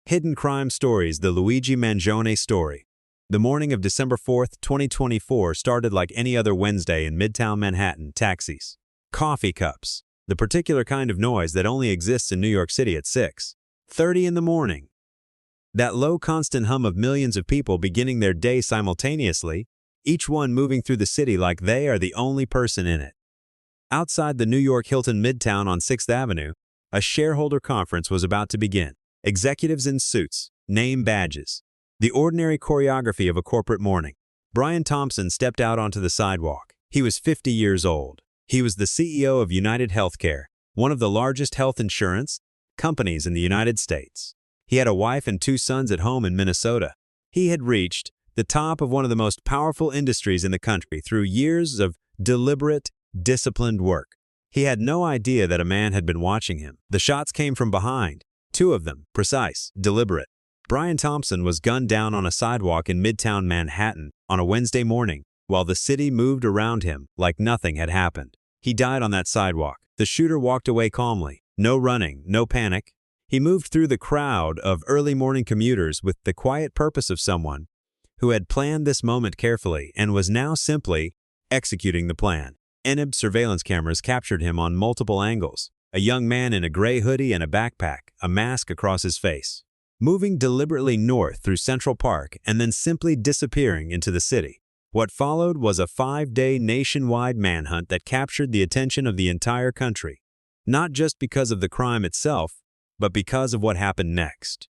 Hidden Crime Stories, the Luigi Mangione story. The morning of December 4th, 2024 started like any other Wednesday in Midtown Manhattan. Taxis, coffee cups, the particular kind of noise that only exists in New York City at 6:30 in the morning. That low constant hum of millions of people beginning their day simultaneously, each one moving through the city like they are the only person in it. Outside the New York Hilton Midtown on 6th Avenue, a shareholder conference was about to begin. Executives in suits, name badges. The ordinary choreography of a corporate morning. Brian Thompson stepped out onto the sidewalk. He was 50 years old. He was the CEO of UnitedHealthcare, one of the largest health insurance companies in the United States. He had a wife and 2 sons at home in Minnesota. He had reached the top of one of the most powerful industries in the country through years of deliberate, disciplined work. He had no idea that a man had been watching him. The shots came from behind. 2 of them, precise, deliberate. Brian Thompson was gunned down on a sidewalk in Midtown Manhattan on a Wednesday morning while the city moved around him like nothing had happened. He died on that sidewalk. The shooter walked away calmly. No running, no panic. He moved through the crowd of early morning commuters with the quiet purpose of someone who had planned this moment carefully and was now simply executing the plan. NIB surveillance cameras captured him on multiple angles. A young man in a gray hoodie and a backpack, a mask across his face, moving deliberately north through Central Park and then simply disappearing into the city. What followed was a 5-day nationwide manhunt that captured the attention of the entire country, not just because of the crime itself, but because of what happened next.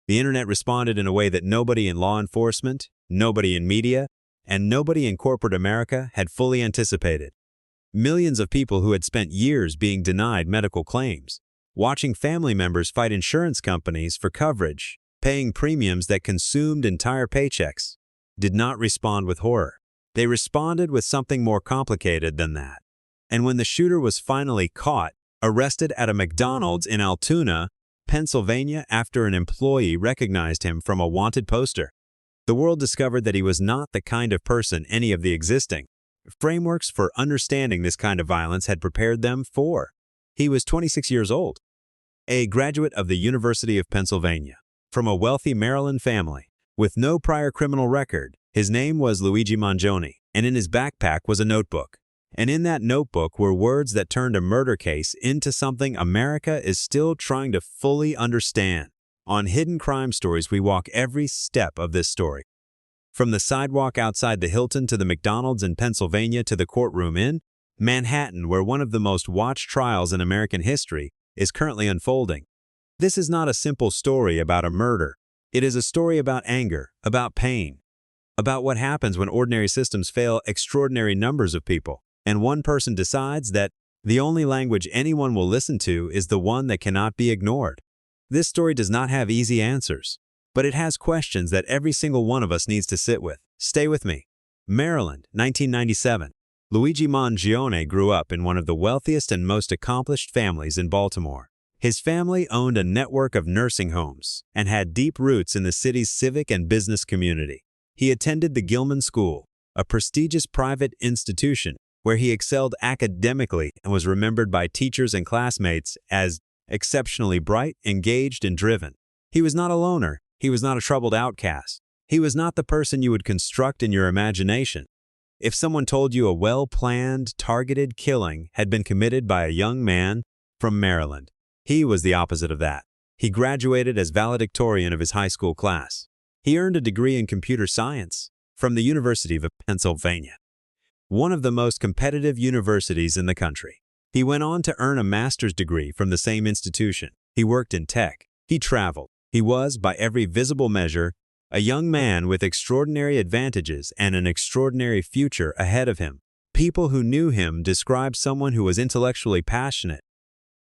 The internet responded in a way that nobody in law enforcement, nobody in media, and nobody in corporate America had fully anticipated. Millions of people who had spent years being denied medical claims, watching family members fight insurance companies for coverage, paying premiums that consumed entire paychecks, did not respond with horror. They responded with something more complicated than that. And when the shooter was finally caught, arrested at a McDonald's in Altoona, Pennsylvania, after an employee recognized him from a wanted poster, the world discovered that he was not the kind of person any of the existing frameworks for understanding this kind of violence had prepared them for. He was 26 years old, a graduate of the University of Pennsylvania, from a wealthy Maryland family, with no prior criminal record. His name was Luigi Mangione, and in his backpack was a notebook. And in that notebook were words that turned a murder case into something America is still trying to fully understand. On Hidden Crime Stories, we walk every step of this story. From the sidewalk outside the Hilton to the McDonald's in Pennsylvania to the courtroom in Manhattan, where one of the most watched trials in American history is currently unfolding. This is not a simple story about a murder. It is a story about anger, about pain, about what happens when ordinary systems fail extraordinary numbers of people, and one person decides that the only language anyone will listen to is the one that cannot be ignored. This story does not have easy answers, but it has questions that every single one of us needs to sit with. Stay with me. Maryland, 1997. Luigi Mangione grew up in one of the wealthiest and most accomplished families in Baltimore. His family owned a network of nursing homes and had deep roots in the city's civic and business community. He attended the Gilman School, a prestigious private institution where he excelled academically and was remembered by teachers and classmates as exceptionally bright, engaged, and driven. He was not a loner. He was not a troubled outcast. He was not the person you would construct in your imagination. If someone told you a well-planned, targeted killing had been committed by a young man from Maryland, he was the opposite of that. He graduated as valedictorian of his high school class. He earned a degree in computer science from the University of Pennsylvania, one of the most competitive universities in the country. He went on to earn a master's degree from the same institution. He worked in tech. He traveled. He was, by every visible measure, a young man with extraordinary advantages and an extraordinary future ahead of him. People who knew him described someone who was intellectually passionate,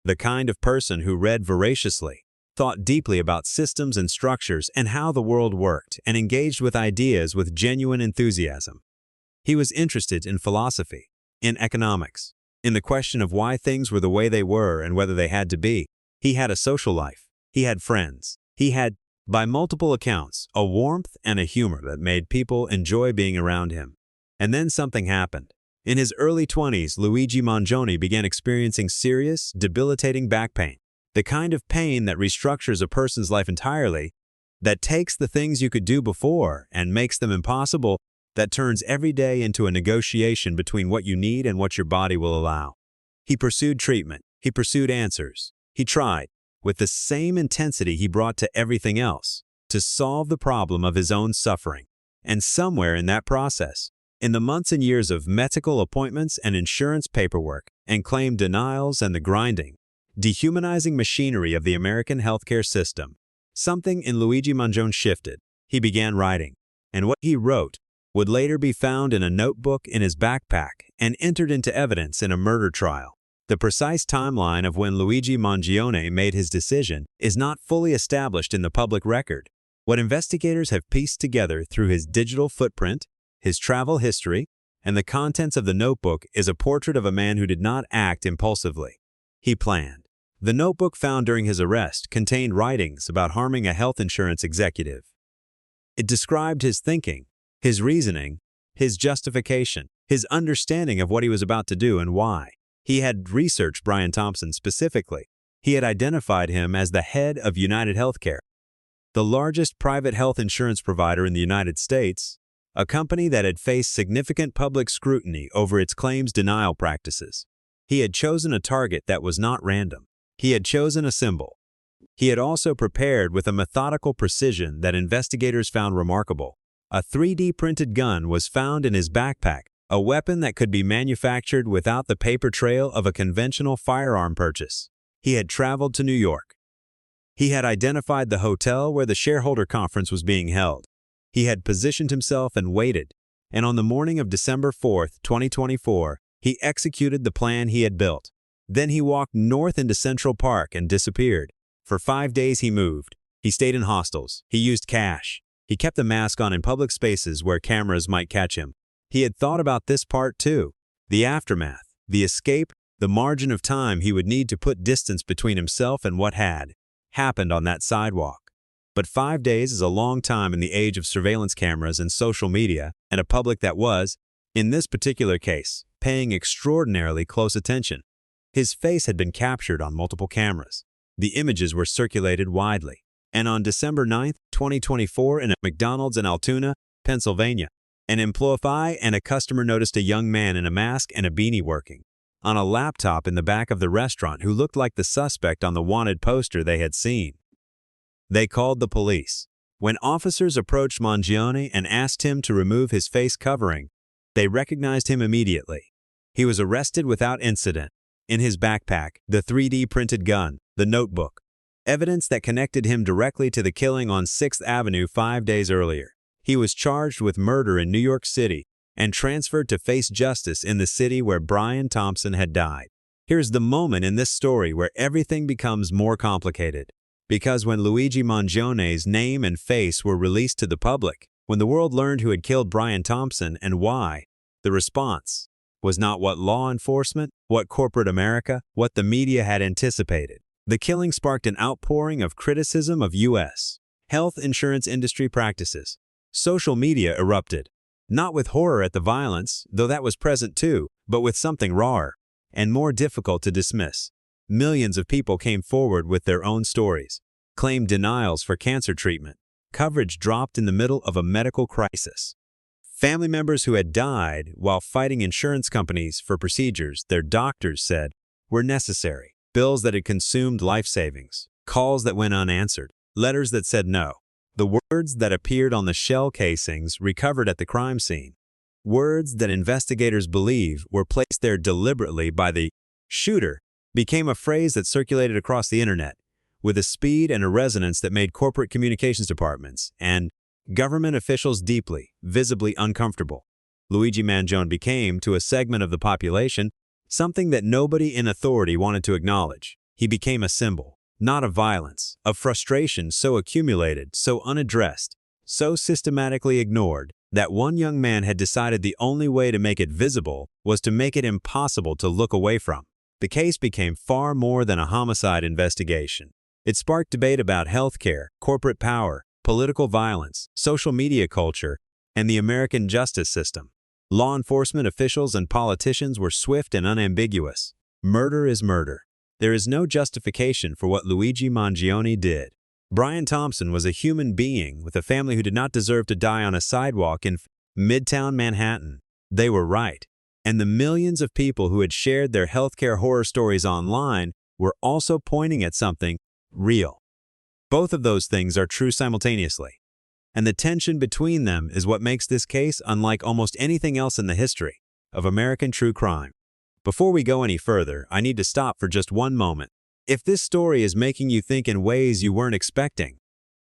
the kind of person who read voraciously, thought deeply about systems and structures and how the world worked, and engaged with ideas with genuine enthusiasm. He was interested in philosophy, in economics, in the question of why things were the way they were and whether they had to be. He had a social life. He had friends. He had, by multiple accounts, a warmth and a humor that made people enjoy being around him. And then something happened. In his early 20s, Luigi Mangione began experiencing serious, debilitating back pain, the kind of pain that restructures a person's life entirely that takes the things you could do before and makes them impossible, that turns every day into a negotiation between what you need and what your body will allow. He pursued treatment. He pursued answers. He tried, with the same intensity he brought to everything else, to solve the problem of his own suffering. And somewhere in that process, in the months and years of medical appointments and insurance paperwork and claim denials and the grinding, dehumanizing machinery of the American healthcare system, something in Luigi Mangione shifted. He began writing, and what he wrote would later be found in a notebook in his backpack and entered into evidence in a murder trial. The precise timeline of when Luigi Mangione made his decision is not fully established in the public record. What investigators have pieced together through his digital footprint, his travel history, and the contents of the notebook is a portrait of a man who did not act impulsively. He planned. The notebook found during his arrest contained writings about harming a health insurance executive. It described his thinking, his reasoning, his justification, his understanding of what he was about to do and why. He had researched Brian Thompson specifically. He had identified him as the head of UnitedHealthcare, the largest private health insurance provider in the United States, a company that had faced significant public scrutiny over its claims denial practices. He had chosen a target that was not random. He had chosen a symbol. He had also prepared with a methodical precision that investigators found remarkable. A 3D printed gun was found in his backpack, a weapon that could be manufactured without the paper trail of a conventional firearm purchase. He had traveled to New York. He had identified the hotel where the shareholder conference was being held. He had positioned himself and waited, and on the morning of December 4th, 2024, he executed the plan he had built. Then he walked north into Central Park and disappeared. For 5 days he moved. He stayed in hostels. He used cash. He kept a mask on in public spaces where cameras might catch him. He had thought about this part too. The aftermath, the escape, the margin of time he would need to put distance between himself and what had happened on that sidewalk. But 5 days is a long time in the age of surveillance cameras and social media and a public that was, in this particular case, paying extraordinarily close attention. His face had been captured on multiple cameras. The images were circulated widely. And on December 9th, 2024, in a McDonald's in Altoona, Pennsylvania, an employee and a customer noticed a young man in a mask and a beanie working on a laptop in the back of the restaurant who looked like the suspect on the wanted poster they had seen. They called the police. When officers approached Mangione and asked him to remove his face covering, they recognized him immediately. He was arrested without incident. In his backpack, the 3D printed gun, the notebook, evidence that connected him directly to the killing on 6th Avenue 5 days earlier. He was charged with murder in New York City and transferred to face justice in the city where Brian Thompson had died. Here's the moment in this story where everything becomes more complicated. Because when Luigi Mangione's name and face were released to the public, when the world learned who had killed Brian Thompson and why, the response was not what law enforcement, what corporate America, what the media had anticipated. The killing sparked an outpouring of criticism of U.S. health insurance industry practices. Social media erupted, not with horror at the violence, though that was present too, but with something rawer and more difficult to dismiss. Millions of people came forward with their own stories, claimed denials for cancer treatment. Coverage dropped in the middle of a medical crisis. Family members who had died while fighting insurance companies for procedures their doctors said were necessary. Bills that had consumed life savings. Calls that went unanswered. Letters that said no. The words that appeared on the shell casings recovered at the crime scene. Words that investigators believe were placed there deliberately by the shooter became a phrase that circulated across the internet with a speed and a resonance that made corporate communications departments and government officials deeply, visibly uncomfortable. Luigi Mangione became, to a segment of the population, something that nobody in authority wanted to acknowledge. He became a symbol, not of violence, of frustration so accumulated, so unaddressed, so systematically ignored, that one young man had decided the only way to make it visible was to make it impossible to look away from. The case became far more than a homicide investigation. It sparked debate about healthcare, corporate power, political violence, social media culture, and the American justice system. Law enforcement officials and politicians were swift and unambiguous. Murder is murder. There is no justification for what Luigi Mangione did. Brian Thompson was a human being with a family who did not deserve to die on a sidewalk in Midtown Manhattan. They were right. And the millions of people who had shared their healthcare horror stories online were also pointing at something real. Both of those things are true simultaneously. And the tension between them is what makes this case unlike almost anything else in the history of American true crime. Before we go any further, I need to stop for just one moment. If this story is making you think in ways you weren't expecting,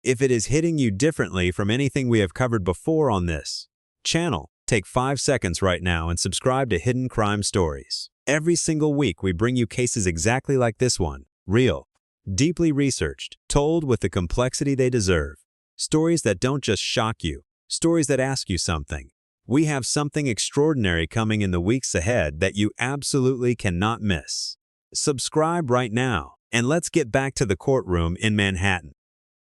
if it is hitting you differently from anything we have covered before on this channel, take 5 seconds right now and subscribe to Hidden Crime Stories. Every single week we bring you cases exactly like this one, real, deeply researched, told with the complexity they deserve. Stories that don't just shock you, stories that ask you something. We have something extraordinary coming in the weeks ahead that you absolutely cannot miss. Subscribe right now, and let's get back to the courtroom in Manhattan.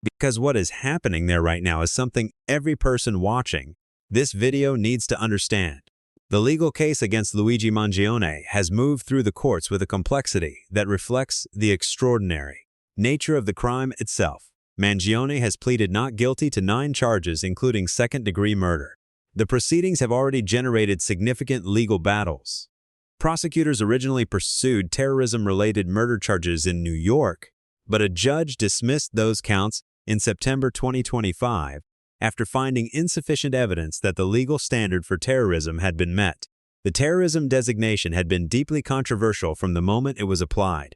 Because what is happening there right now is something every person watching this video needs to understand. The legal case against Luigi Mangione has moved through the courts with a complexity that reflects the extraordinary nature of the crime itself. Mangione has pleaded not guilty to 9 charges, including second-degree murder. The proceedings have already generated significant legal battles. Prosecutors originally pursued terrorism-related murder charges in New York, but a judge dismissed those counts in September 2025 after finding insufficient evidence that the legal standard for terrorism had been met. The terrorism designation had been deeply controversial from the moment it was applied,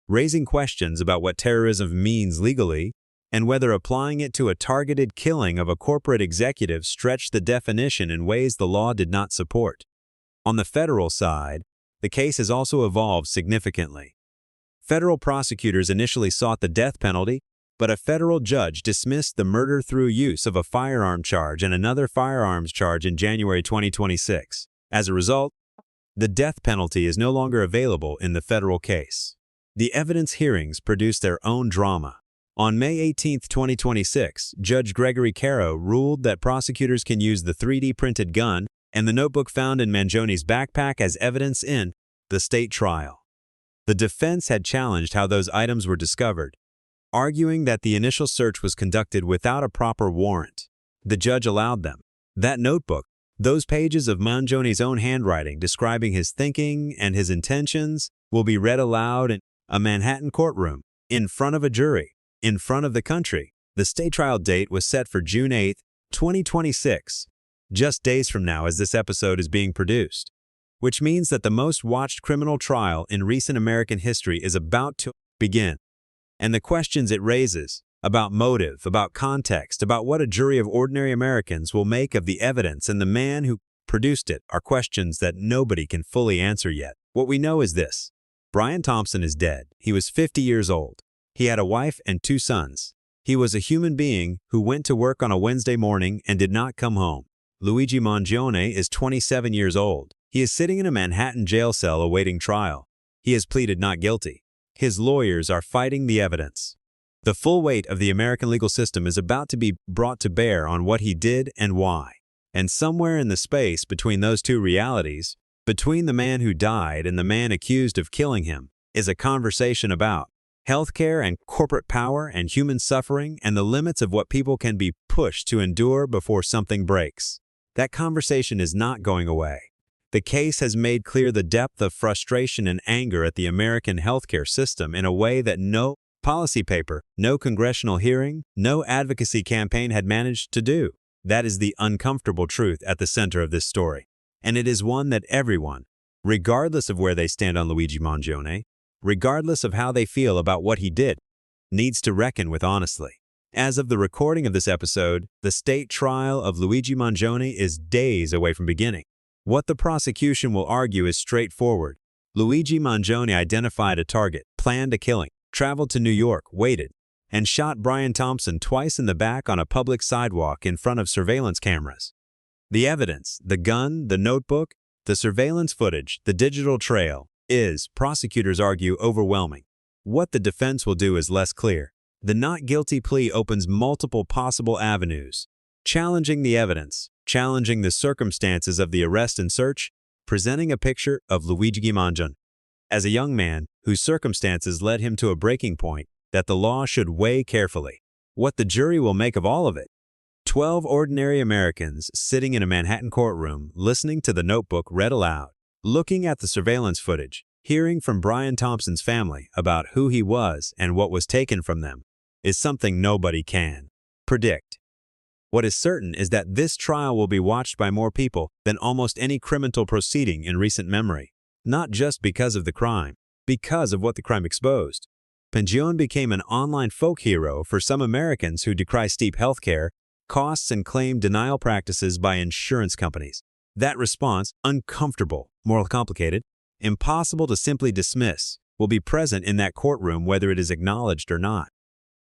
raising questions about what terrorism means legally and whether applying it to a targeted killing of a corporate executive stretched the definition in ways the law did not support. On the federal side, the case has also evolved significantly. Federal prosecutors initially sought the death penalty, but a federal judge dismissed the murder through use of a firearm charge and another firearms charge in January 2026. As a result, the death penalty is no longer available in the federal case. The evidence hearings produced their own drama. On May 18, 2026, Judge Gregory Caro ruled that prosecutors can use the 3D printed gun and the notebook found in Mangione's backpack as evidence in the state trial. The defense had challenged how those items were discovered, arguing that the initial search was conducted without a proper warrant. The judge allowed them. That notebook, those pages of Mangione's own handwriting describing his thinking and his intentions, will be read aloud in a Manhattan courtroom, in front of a jury, in front of the country. The state trial date was set for June 8, 2026, just days from now as this episode is being produced, which means that the most watched criminal trial in recent American history is about to begin. And the questions it raises about motive, about context, about what a jury of ordinary Americans will make of the evidence and the man who produced it are questions that nobody can fully answer yet. What we know is this: Brian Thompson is dead. He was 50 years old. He had a wife and 2 sons. He was a human being who went to work on a Wednesday morning and did not come home. Luigi Mangione is 27 years old. He is sitting in a Manhattan jail cell awaiting trial. He has pleaded not guilty. His lawyers are fighting the evidence. The full weight of the American legal system is about to be brought to bear on what he did and why. And somewhere in the space between those two realities, between the man who died and the man accused of killing him, is a conversation about healthcare and corporate power and human suffering and the limits of what people can be pushed to endure before something breaks. That conversation is not going away. The case has made clear the depth of frustration and anger at the American healthcare system in a way that no policy paper, no congressional hearing, no advocacy campaign had managed to do. That is the uncomfortable truth at the center of this story. And it is one that everyone, regardless of where they stand on Luigi Mangione, regardless of how they feel about what he did, needs to reckon with honestly. As of the recording of this episode, the state trial of Luigi Mangione is days away from beginning. What the prosecution will argue is straightforward. Luigi Mangione identified a target, planned a killing, traveled to New York, waited, and shot Brian Thompson twice in the back on a public sidewalk in front of surveillance cameras. The evidence, the gun, the notebook, the surveillance footage, the digital trail, is, prosecutors argue, overwhelming. What the defense will do is less clear. The not guilty plea opens multiple possible avenues, challenging the evidence, challenging the circumstances of the arrest and search, presenting a picture of Luigi Mangione as a young man whose circumstances led him to a breaking point that the law should weigh carefully. What the jury will make of all of it. 12 ordinary Americans sitting in a Manhattan courtroom, listening to the notebook read aloud, looking at the surveillance footage, hearing from Brian Thompson's family about who he was and what was taken from them, is something nobody can predict. What is certain is that this trial will be watched by more people than almost any criminal proceeding in recent memory, not just because of the crime, because of what the crime exposed. Mangione became an online folk hero for some Americans who decry steep healthcare costs and claim denial practices by insurance companies. That response, uncomfortable, more complicated, impossible to simply dismiss, will be present in that courtroom whether it is acknowledged or not.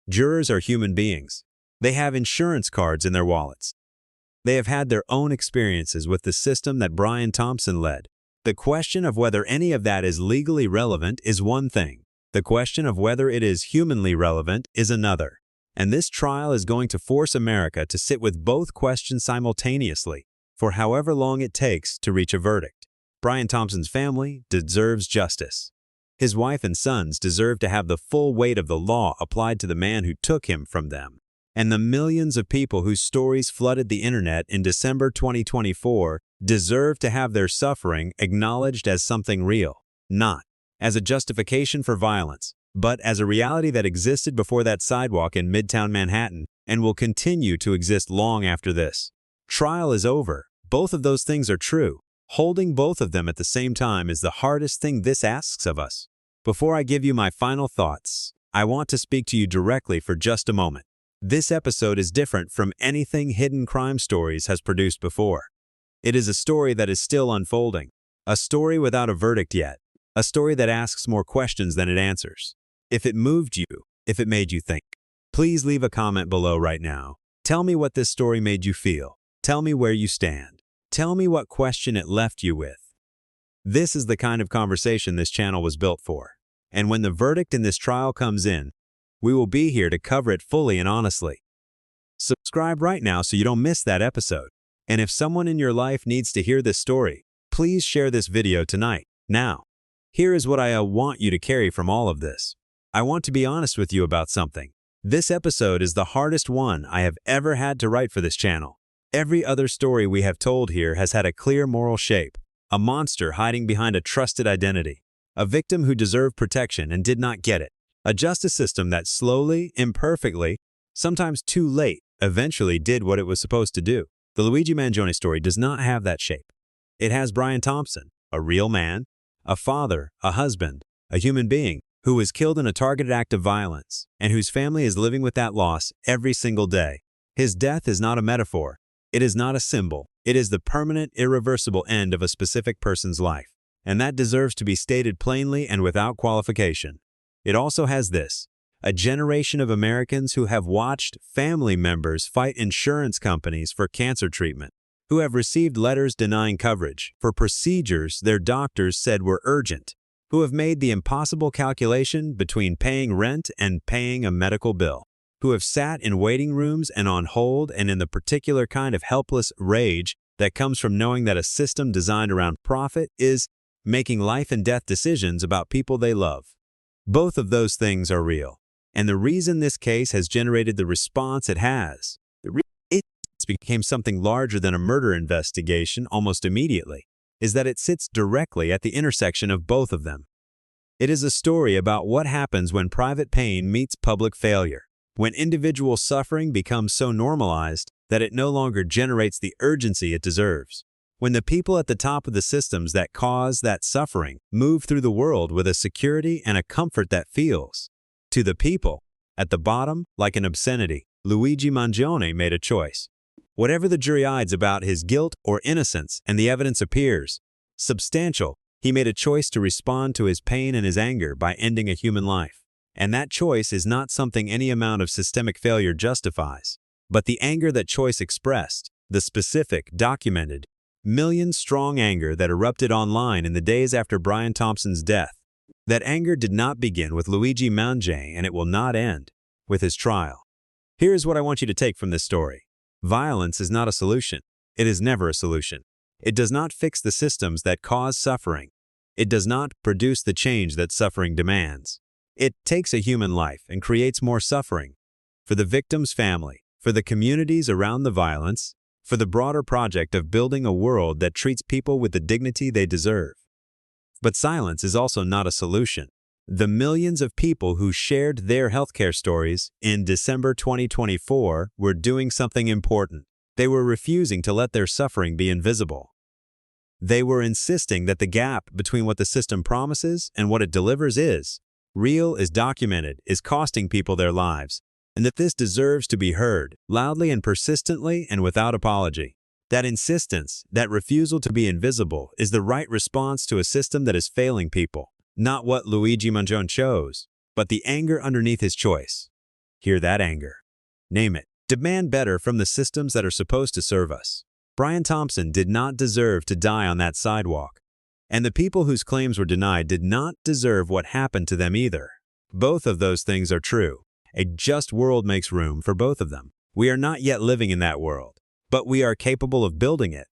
Jurors are human beings. They have insurance cards in their wallets. They have had their own experiences with the system that Brian Thompson led. The question of whether any of that is legally relevant is one thing. The question of whether it is humanly relevant is another. And this trial is going to force America to sit with both questions simultaneously for however long it takes to reach a verdict. Brian Thompson's family deserves justice. His wife and sons deserve to have the full weight of the law applied to the man who took him from them. And the millions of people whose stories flooded the internet in December 2024 deserve to have their suffering acknowledged as something real, not as a justification for violence, but as a reality that existed before that sidewalk in Midtown Manhattan and will continue to exist long after this. Trial is over. Both of those things are true. Holding both of them at the same time is the hardest thing this asks of us. Before I give you my final thoughts, I want to speak to you directly for just a moment. This episode is different from anything Hidden Crime Stories has produced before. It is a story that is still unfolding, a story without a verdict yet, a story that asks more questions than it answers. If it moved you, if it made you think, please leave a comment below right now. Tell me what this story made you feel. Tell me where you stand. Tell me what question it left you with. This is the kind of conversation this channel was built for. And when the verdict in this trial comes in, we will be here to cover it fully and honestly. Subscribe right now so you don't miss that episode. And if someone in your life needs to hear this story, please share this video tonight. Now, here is what I want you to carry from all of this. I want to be honest with you about something. This episode is the hardest one I have ever had to write for this channel. Every other story we have told here has had a clear moral shape, a monster hiding behind a trusted identity, a victim who deserved protection and did not get it, a justice system that slowly, imperfectly, sometimes too late, eventually did what it was supposed to do. The Luigi Mangione story does not have that shape. It has Brian Thompson, a real man, a father, a husband, a human being, who was killed in a targeted act of violence, and whose family is living with that loss every single day. His death is not a metaphor. It is not a symbol. It is the permanent, irreversible end of a specific person's life. And that deserves to be stated plainly and without qualification. It also has this: a generation of Americans who have watched family members fight insurance companies for cancer treatment, who have received letters denying coverage for procedures their doctors said were urgent, who have made the impossible calculation between paying rent and paying a medical bill, who have sat in waiting rooms and on hold and in the particular kind of helpless rage that comes from knowing that a system designed around profit is making life and death decisions about people they love. Both of those things are real. And the reason this case has generated the response it has, it became something larger than a murder investigation almost immediately, is that it sits directly at the intersection of both of them. It is a story about what happens when private pain meets public failure, when individual suffering becomes so normalized that it no longer generates the urgency it deserves, when the people at the top of the systems that cause that suffering move through the world with a security and a comfort that feels. To the people at the bottom, like an obscenity, Luigi Mangione made a choice. Whatever the jury decides about his guilt or innocence and the evidence appears substantial, he made a choice to respond to his pain and his anger by ending a human life. And that choice is not something any amount of systemic failure justifies, but the anger that choice expressed, the specific, documented, million-strong anger that erupted online in the days after Brian Thompson's death. That anger did not begin with Luigi Mangione, and it will not end with his trial. Here's what I want you to take from this story. Violence is not a solution. It is never a solution. It does not fix the systems that cause suffering. It does not produce the change that suffering demands. It takes a human life and creates more suffering. for the victim's family, for the communities around the violence, for the broader project of building a world that treats people with the dignity they deserve. But silence is also not a solution. The millions of people who shared their healthcare stories in December 2024 were doing something important. They were refusing to let their suffering be invisible. They were insisting that the gap between what the system promises and what it delivers is real, is documented, is costing people their lives, and that this deserves to be heard, loudly and persistently and without apology. That insistence, that refusal to be invisible, is the right response to a system that is failing people. Not what Luigi Mangione chose, but the anger underneath his choice. Hear that anger. Name it. Demand better from the systems that are supposed to serve us. Brian Thompson did not deserve to die on that sidewalk, and the people whose claims were denied did not deserve what happened to them either. Both of those things are true. A just world makes room for both of them. We are not yet living in that world, but we are capable of building it.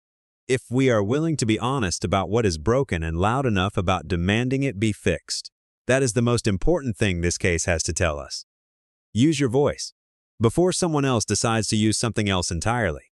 If we are willing to be honest about what is broken and loud enough about demanding it be fixed. That is the most important thing this case has to tell us. Use your voice before someone else decides to use something else entirely.